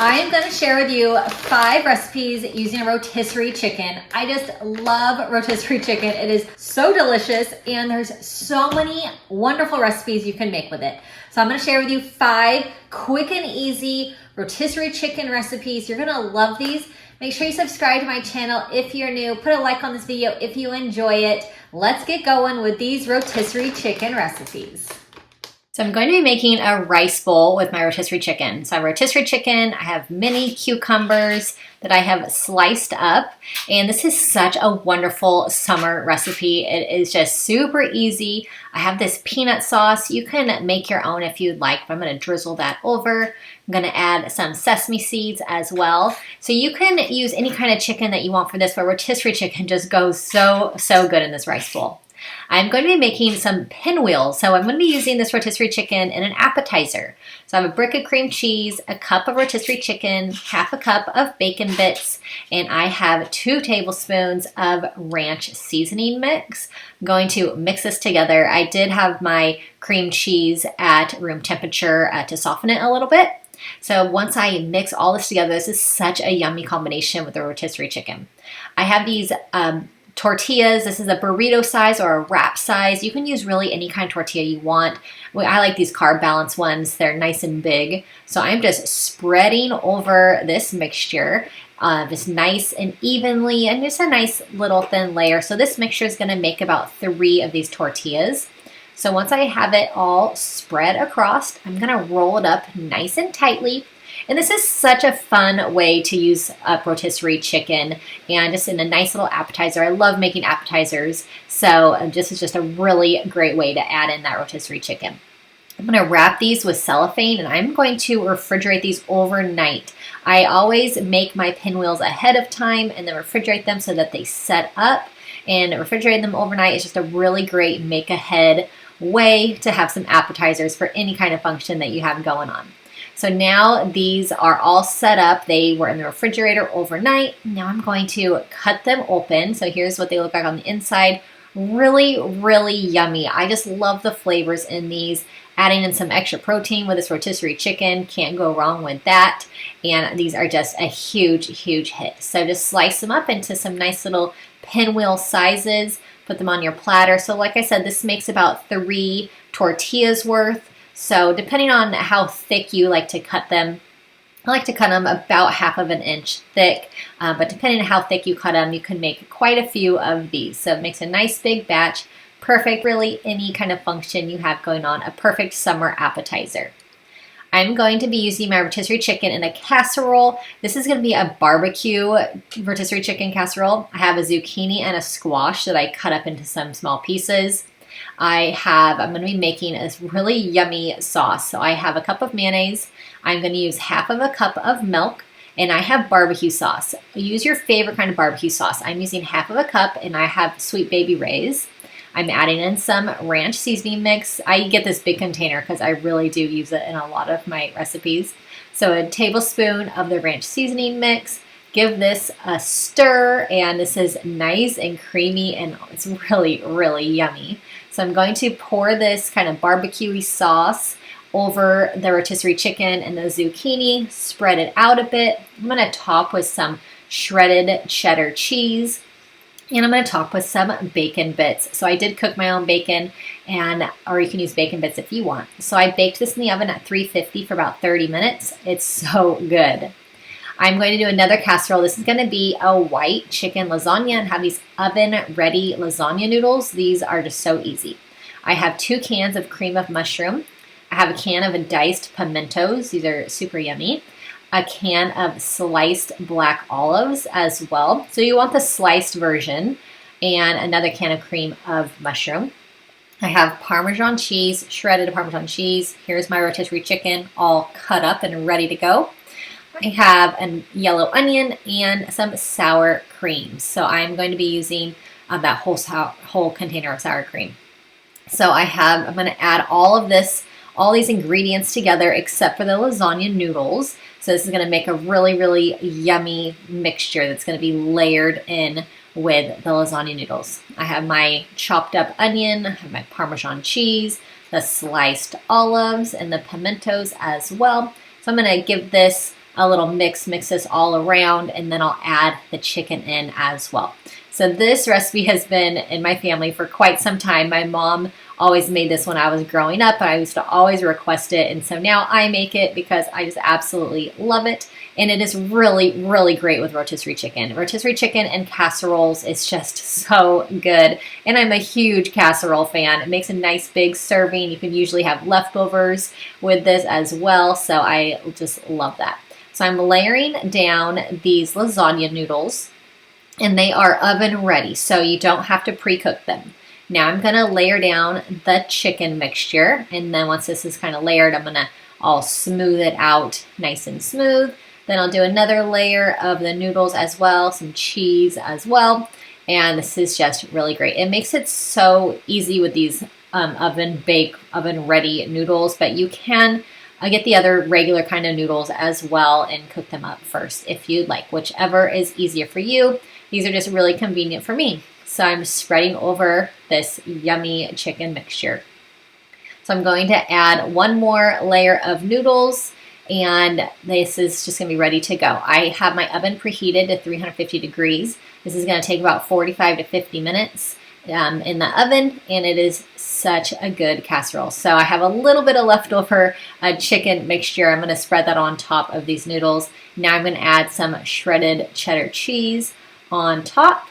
I am going to share with you 5 recipes using a rotisserie chicken. I just love rotisserie chicken. It is so delicious and there's so many wonderful recipes you can make with it. So I'm going to share with you 5 quick and easy rotisserie chicken recipes. You're going to love these. Make sure you subscribe to my channel if you're new. Put a like on this video if you enjoy it. Let's get going with these rotisserie chicken recipes. So I'm going to be making a rice bowl with my rotisserie chicken. So I have rotisserie chicken, I have mini cucumbers that I have sliced up, and this is such a wonderful summer recipe. It is just super easy. I have this peanut sauce. You can make your own if you'd like, but I'm going to drizzle that over. I'm going to add some sesame seeds as well. So you can use any kind of chicken that you want for this, but rotisserie chicken just goes so good in this rice bowl. I'm going to be making some pinwheels. So I'm going to be using this rotisserie chicken in an appetizer. So I have a brick of cream cheese, a cup of rotisserie chicken, half a cup of bacon bits, and I have 2 tablespoons of ranch seasoning mix. I'm going to mix this together. I did have my cream cheese at room temperature to soften it a little bit. So once I mix all this together, this is such a yummy combination with the rotisserie chicken. I have these tortillas. This is a burrito size or a wrap size. You can use really any kind of tortilla you want. I like these carb balance ones. They're nice and big. So I'm just spreading over this mixture just nice and evenly, and just a nice little thin layer. So this mixture is going to make about 3 of these tortillas. So once I have it all spread across, I'm going to roll it up nice and tightly. And this is such a fun way to use up rotisserie chicken, and just in a nice little appetizer. I love making appetizers, so this is just a really great way to add in that rotisserie chicken. I'm going to wrap these with cellophane, and I'm going to refrigerate these overnight. I always make my pinwheels ahead of time and then refrigerate them so that they set up, and refrigerating them overnight is just a really great make ahead way to have some appetizers for any kind of function that you have going on. So now these are all set up. They were in the refrigerator overnight. Now I'm going to cut them open. So here's what they look like on the inside. Really yummy. I just love the flavors in these. Adding in some extra protein with this rotisserie chicken, can't go wrong with that. And these are just a huge hit. So just slice them up into some nice little pinwheel sizes. Put them on your platter. So like I said, this makes about 3 tortillas worth. So depending on how thick you like to cut them, I like to cut them about 1/2 inch thick, but depending on how thick you cut them, you can make quite a few of these. So it makes a nice big batch, perfect really any kind of function you have going on, a perfect summer appetizer. I'm going to be using my rotisserie chicken in a casserole. This is going to be a barbecue rotisserie chicken casserole. I have a zucchini and a squash that I cut up into some small pieces. I'm going to be making a really yummy sauce. So I have a cup of mayonnaise. I'm going to use 1/2 cup of milk, and I have barbecue sauce. Use your favorite kind of barbecue sauce. I'm using 1/2 cup, and I have Sweet Baby Ray's. I'm adding in some ranch seasoning mix. I get this big container because I really do use it in a lot of my recipes. So a tablespoon of the ranch seasoning mix. Give this a stir, and this is nice and creamy, and it's really yummy. So I'm going to pour this kind of barbecue-y sauce over the rotisserie chicken and the zucchini, spread it out a bit. I'm going to top with some shredded cheddar cheese, and I'm going to top with some bacon bits. So I did cook my own bacon, or you can use bacon bits if you want. So I baked this in the oven at 350 for about 30 minutes. It's so good. I'm going to do another casserole. This is going to be a white chicken lasagna, and have these oven-ready lasagna noodles. These are just so easy. I have 2 cans of cream of mushroom. I have a can of diced pimentos. These are super yummy. A can of sliced black olives as well. So you want the sliced version, and another can of cream of mushroom. I have Parmesan cheese, shredded Parmesan cheese. Here's my rotisserie chicken all cut up and ready to go. I have a yellow onion and some sour cream. So I'm going to be using that whole container of sour cream. So I'm going to add all these ingredients together except for the lasagna noodles. So this is going to make a really yummy mixture that's going to be layered in with the lasagna noodles. I have my chopped up onion, I have my Parmesan cheese, the sliced olives, and the pimentos as well. So I'm going to give this a little mix this all around, and then I'll add the chicken in as well. So this recipe has been in my family for quite some time. My mom always made this when I was growing up. I used to always request it, and so now I make it because I just absolutely love it. And it is really, really great with rotisserie chicken. Rotisserie chicken and casseroles is just so good. And I'm a huge casserole fan. It makes a nice big serving. You can usually have leftovers with this as well. So I just love that. So I'm layering down these lasagna noodles, and they are oven ready. So you don't have to pre-cook them. Now I'm going to layer down the chicken mixture. And then once this is kind of layered, I'm going to all smooth it out nice and smooth. Then I'll do another layer of the noodles as well, some cheese as well. And this is just really great. It makes it so easy with these oven ready noodles, but you can get the other regular kind of noodles as well and cook them up first if you'd like, whichever is easier for you. These are just really convenient for me. So I'm spreading over this yummy chicken mixture. So I'm going to add one more layer of noodles, and this is just going to be ready to go. I have my oven preheated to 350 degrees. This is going to take about 45 to 50 minutes in the oven, and it is such a good casserole. So I have a little bit of leftover chicken mixture. I'm going to spread that on top of these noodles. Now I'm going to add some shredded cheddar cheese on top,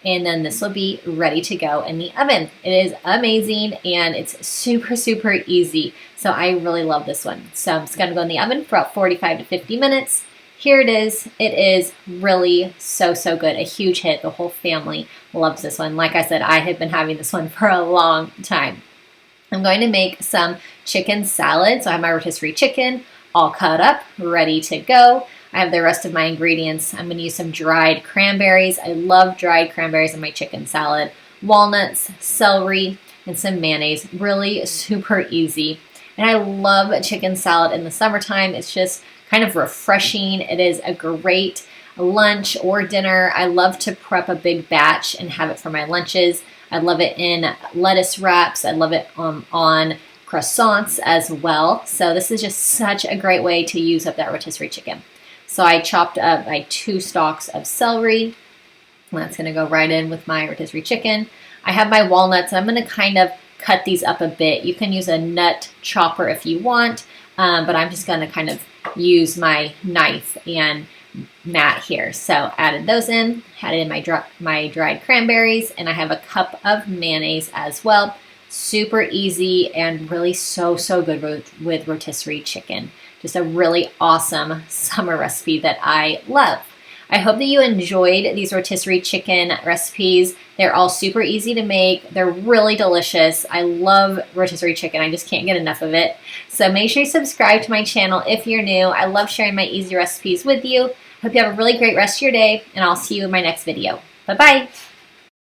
and then this will be ready to go in the oven. It is amazing, and it's super, super easy. So I really love this one. So I'm just going to go in the oven for about 45 to 50 minutes. Here it is. It is really so, so good. A huge hit. The whole family loves this one. Like I said, I have been having this one for a long time. I'm going to make some chicken salad. So I have my rotisserie chicken all cut up, ready to go. I have the rest of my ingredients. I'm going to use some dried cranberries. I love dried cranberries in my chicken salad. Walnuts, celery, and some mayonnaise. Really super easy. And I love chicken salad in the summertime. It's just kind of refreshing. It is a great lunch or dinner. I love to prep a big batch and have it for my lunches. I love it in lettuce wraps. I love it on croissants as well. So this is just such a great way to use up that rotisserie chicken. So I chopped up my 2 stalks of celery. That's going to go right in with my rotisserie chicken. I have my walnuts. I'm going to kind of cut these up a bit. You can use a nut chopper if you want, but I'm just going to kind of use my knife and mat here. So added those in, added in my dried cranberries, and I have a cup of mayonnaise as well. Super easy and really so, so good with rotisserie chicken. Just a really awesome summer recipe that I love. I hope that you enjoyed these rotisserie chicken recipes. They're all super easy to make. They're really delicious. I love rotisserie chicken. I just can't get enough of it. So make sure you subscribe to my channel if you're new. I love sharing my easy recipes with you. Hope you have a really great rest of your day, and I'll see you in my next video. Bye-bye.